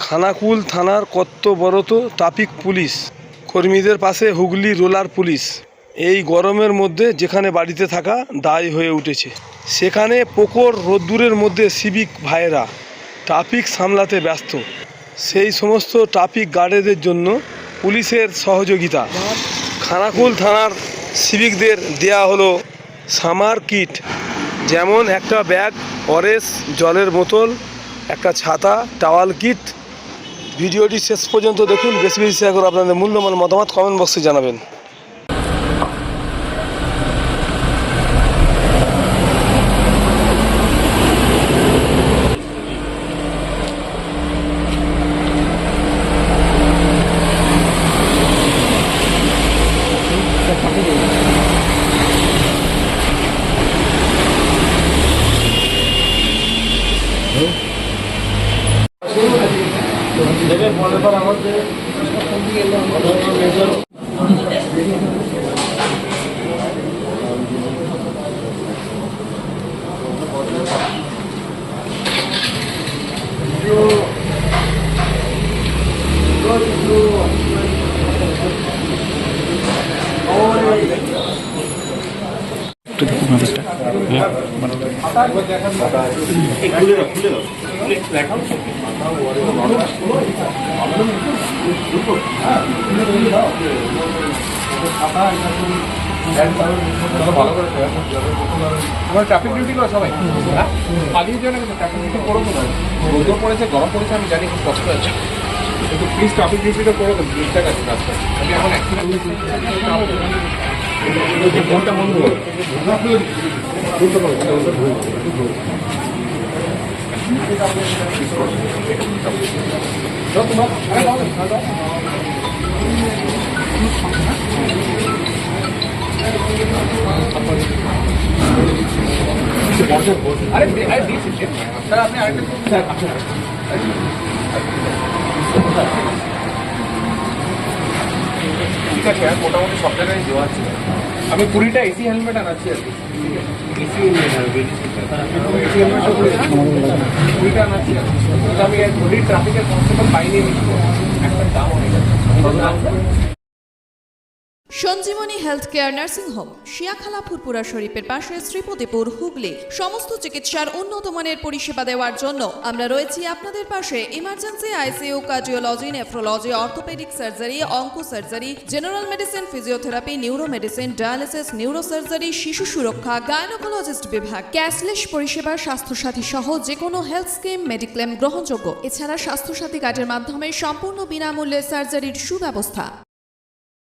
খানাকুল থানার কর্তব্যরত traffic police কর্মীদের পাশে হুগলি রোলার পুলিশ এই গরমের মধ্যে যেখানে বাড়িতে থাকা দায় হয়ে উঠেছে, সেখানে প্রখর রোদ্দুরের মধ্যে সিভিক ভাইয়েরা ট্রাফিক সামলাতে ব্যস্ত। সেই সমস্ত ট্রাফিক গার্ডদের জন্য পুলিশের সহযোগিতা খানাকুল থানার সিভিকদের দেয়া হলো সামার কিট, যেমন একটা ব্যাগ, অরেস, জলের বোতল, একটা ছাতা, টাওয়াল কিট। ভিডিওটি শেষ পর্যন্ত দেখুন, বেশি বেশি শেয়ার করে আপনাদের মূল্যবান মতামত কমেন্ট বক্সে জানাবেন। আমার ট্রাফিক ডিউটি করো সবাই, পালিয়ে যাও না, কিন্তু ট্রাফিক ডিউটি করো না। রোদ পড়েছে, গরম পড়েছে, আমি জানি খুব কষ্ট হচ্ছে, কিন্তু প্লিজ ট্রাফিক ডিউটিটা করো, ঠিকঠাক আছে কাজটা। আমি এখন ঘন্টা বন্ধ করো। আরে দিয়েছি স্যার, আপনি আরেকটা ঠিক আছে, মোটামুটি সব জায়গায় দেওয়া আছে। আমি 20টা এসি হেলমেট আনাচ্ছি আর কি, এসি হেলমেট আনাচ্ছি। আমি ট্রাফিকের কনস্টেবল পাইনি, একটা দাম হয়ে গেছে। Sanjeevani health care nursing home, Shiakhala Furfura শরীফের পাশে, শ্রীপতিপুর, হুগলি। সমস্ত চিকিৎসার উন্নত মানের পরিষেবা দেওয়ার জন্য আমরা রয়েছি আপনাদের পাশে। Emergency, ICU, cardiology, nephrology, orthopaedic surgery, onco surgery, general medicine, physiotherapy, neuro medicine, dialysis, neuro surgery, শিশু সুরক্ষা, গাইনোকোলজিস্ট বিভাগ, ক্যাশলেস পরিষেবা, স্বাস্থ্যসাথী সহ যে কোনো হেলথ স্কিম, মেডিক্লেম গ্রহণযোগ্য। এছাড়া স্বাস্থ্যসাথী কার্ডের মাধ্যমে সম্পূর্ণ বিনামূল্যে সার্জারির সুব্যবস্থা।